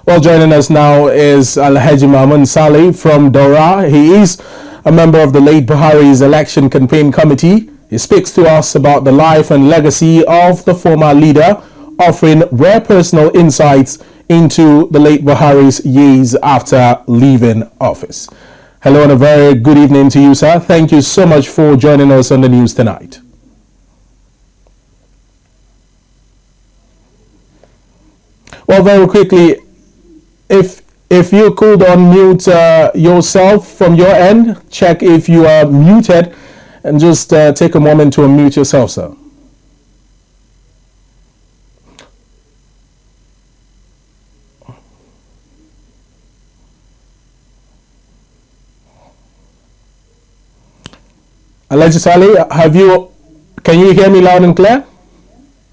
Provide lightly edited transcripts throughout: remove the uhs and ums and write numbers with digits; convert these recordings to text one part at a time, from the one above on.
Well, joining us now is Alhaji Maamoun Saleh from Daura. He is a member of the late Buhari's election campaign committee. He speaks to us about the life and legacy of the former leader, offering rare personal insights into the late Buhari's years after leaving office. Hello and a very good evening to you, sir. Thank you so much for joining us on the news tonight. Well, very quickly, if you could unmute yourself from your end, check if you are muted, and just take a moment to unmute yourself, sir. Alhaji Saleh, can you hear me loud and clear?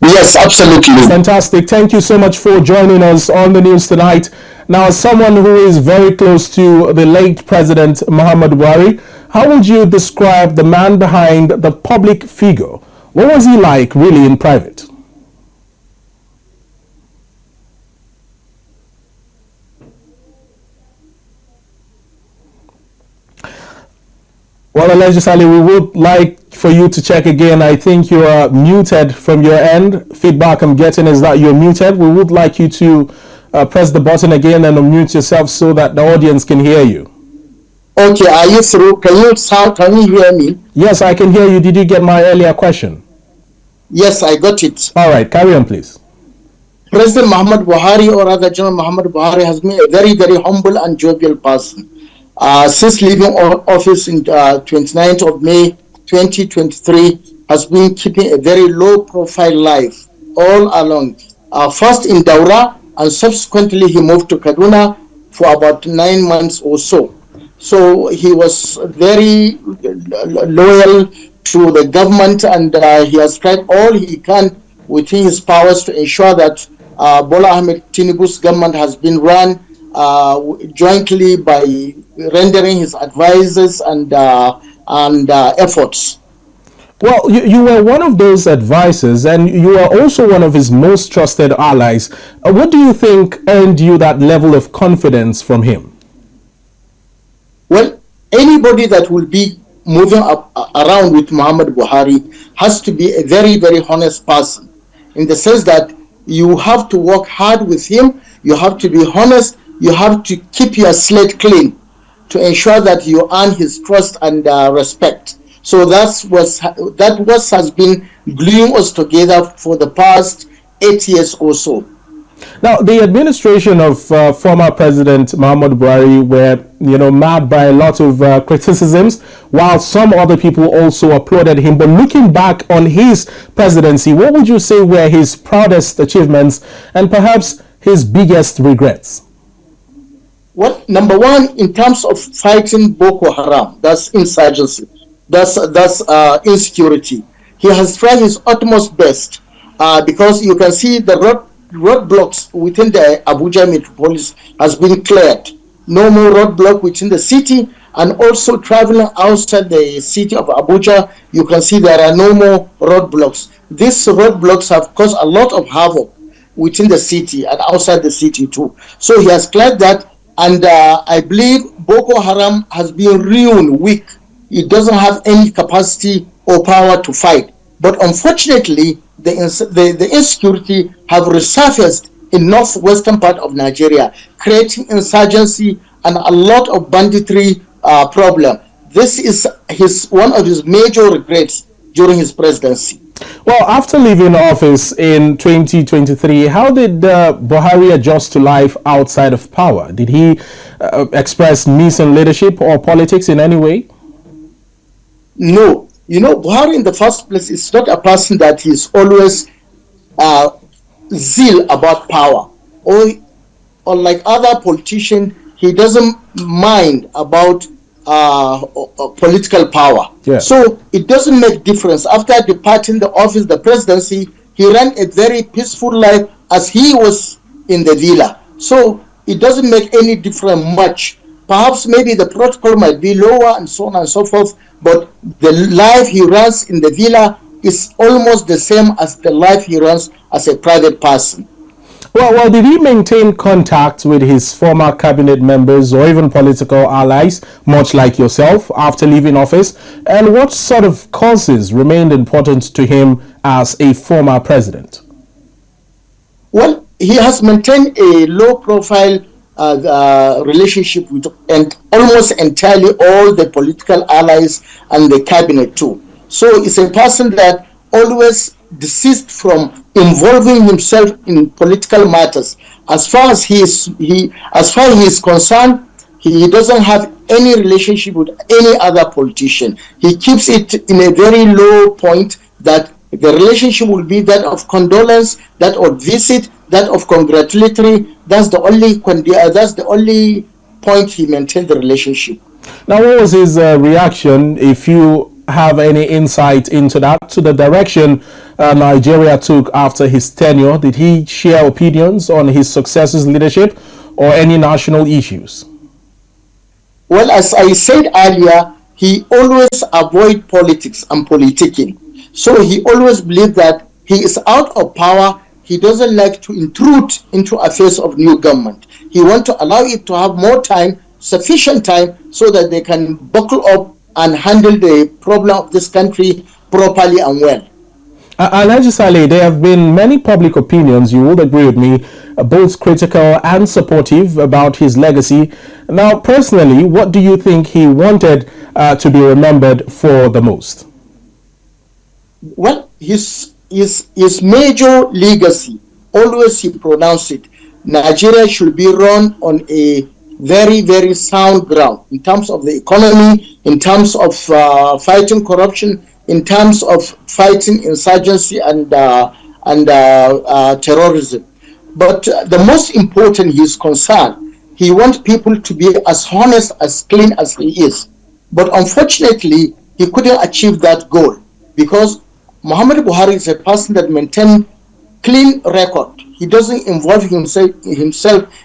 Yes, absolutely. Fantastic. Thank you so much for joining us on the news tonight. Now, as someone who is very close to the late President Muhammadu Buhari, how would you describe the man behind the public figure? What was he like really in private? Well, Alhaji Saleh, we would like for you to check again. I think you are muted from your end. Feedback I'm getting is that you're muted. We would like you to press the button again and unmute yourself so that the audience can hear you. Okay, are you through? Can you hear me? Yes, I can hear you. Did you get my earlier question? Yes, I got it. All right, carry on, please. President Muhammadu Buhari, or rather General Muhammadu Buhari, has been a very, very humble and jovial person. Since leaving office in 29th of May 2023, has been keeping a very low-profile life all along. First in Daura, and subsequently he moved to Kaduna for about 9 months or so. So he was very loyal to the government, and he has tried all he can within his powers to ensure that Bola Ahmed Tinubu's government has been run jointly by rendering his advices and efforts. Well, you were one of those advisors, and you are also one of his most trusted allies. What do you think earned you that level of confidence from him? Well, anybody that will be moving around with Muhammadu Buhari has to be a very, very honest person, in the sense that you have to work hard with him, you have to be honest, you have to keep your slate clean to ensure that you earn his trust and respect. So that has been gluing us together for the past 8 years or so. Now, the administration of former President Muhammadu Buhari were, marred by a lot of criticisms, while some other people also applauded him. But looking back on his presidency, what would you say were his proudest achievements and perhaps his biggest regrets? Well, number one, in terms of fighting Boko Haram, that's insurgency, that's insecurity. He has tried his utmost best because you can see the roadblocks within the Abuja metropolis has been cleared. No more roadblock within the city, and also traveling outside the city of Abuja, you can see there are no more roadblocks. These roadblocks have caused a lot of havoc within the city and outside the city too. So he has cleared that. And I believe Boko Haram has been ruined, weak. It doesn't have any capacity or power to fight. But unfortunately, the insecurity have resurfaced in northwestern part of Nigeria, creating insurgency and a lot of banditry problem. This is one of his major regrets during his presidency. Well, after leaving office in 2023, how did Buhari adjust to life outside of power? Did he express missing leadership or politics in any way? No. Buhari in the first place is not a person that is always zeal about power. Or like other politicians, he doesn't mind about political power. Yeah. So it doesn't make difference. After departing the office, the presidency, he ran a very peaceful life as he was in the villa. So it doesn't make any difference much. Perhaps maybe the protocol might be lower and so on and so forth, but the life he runs in the villa is almost the same as the life he runs as a private person. Well, did he maintain contact with his former cabinet members or even political allies, much like yourself, after leaving office? And what sort of causes remained important to him as a former president? Well, he has maintained a low-profile relationship with and almost entirely all the political allies and the cabinet too. So it's a person that always desist from involving himself in political matters. As far as he is concerned, he doesn't have any relationship with any other politician. He keeps it in a very low point, that the relationship will be that of condolence, that of visit, that of congratulatory. That's the only point he maintained the relationship. Now, what was his reaction, if you have any insight into that, to the direction Nigeria took after his tenure? Did he share opinions on his successor's leadership or any national issues? Well, as I said earlier, he always avoid politics and politicking. So he always believed that he is out of power. He doesn't like to intrude into affairs of new government. He wants to allow it to have more time, sufficient time, so that they can buckle up and handle the problem of this country properly and well. Alhaji Saleh, there have been many public opinions, you would agree with me, both critical and supportive about his legacy. Now, personally, what do you think he wanted to be remembered for the most? Well, his major legacy, always he pronounced it, Nigeria should be run on a very, very sound ground in terms of the economy, in terms of fighting corruption, in terms of fighting insurgency and terrorism. But the most important, he is concerned, he wants people to be as honest, as clean as he is. But unfortunately, he couldn't achieve that goal, because Muhammadu Buhari is a person that maintains clean record. He doesn't involve himself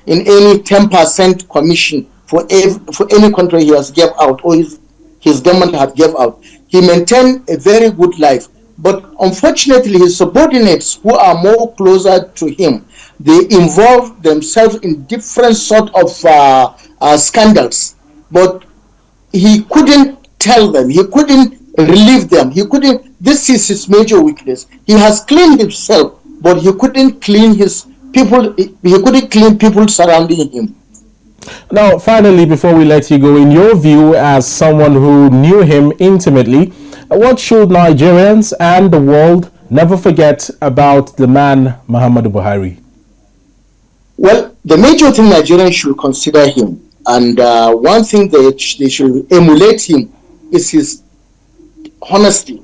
in any 10% commission for any country he has gave out, or his government have gave out. He maintained a very good life. But unfortunately, his subordinates, who are more closer to him, they involve themselves in different sort of scandals. But he couldn't tell them, he couldn't relieve them, he couldn't. This is his major weakness. He has cleaned himself, but he couldn't clean his people. He couldn't clean people surrounding him. Now, finally, before we let you go, in your view, as someone who knew him intimately, what should Nigerians and the world never forget about the man Muhammadu Buhari? Well, the major thing Nigerians should consider him, and one thing that they should emulate him, is his honesty.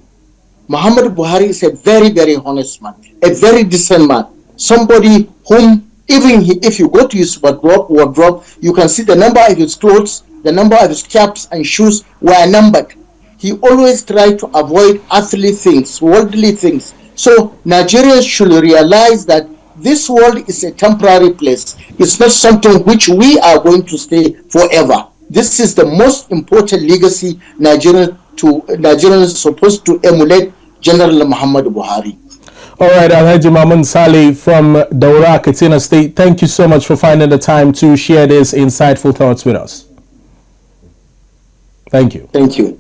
Muhammadu Buhari is a very, very honest man, a very decent man, somebody whom even if you go to his wardrobe, you can see the number of his clothes, the number of his caps and shoes were numbered. He always tried to avoid earthly things, worldly things. So Nigerians should realize that this world is a temporary place. It's not something which we are going to stay forever. This is the most important legacy Nigerians are supposed to emulate General Muhammadu Buhari. All right, Alhaji Maamoun Saleh from Daura, Katsina State, thank you so much for finding the time to share these insightful thoughts with us. Thank you. Thank you.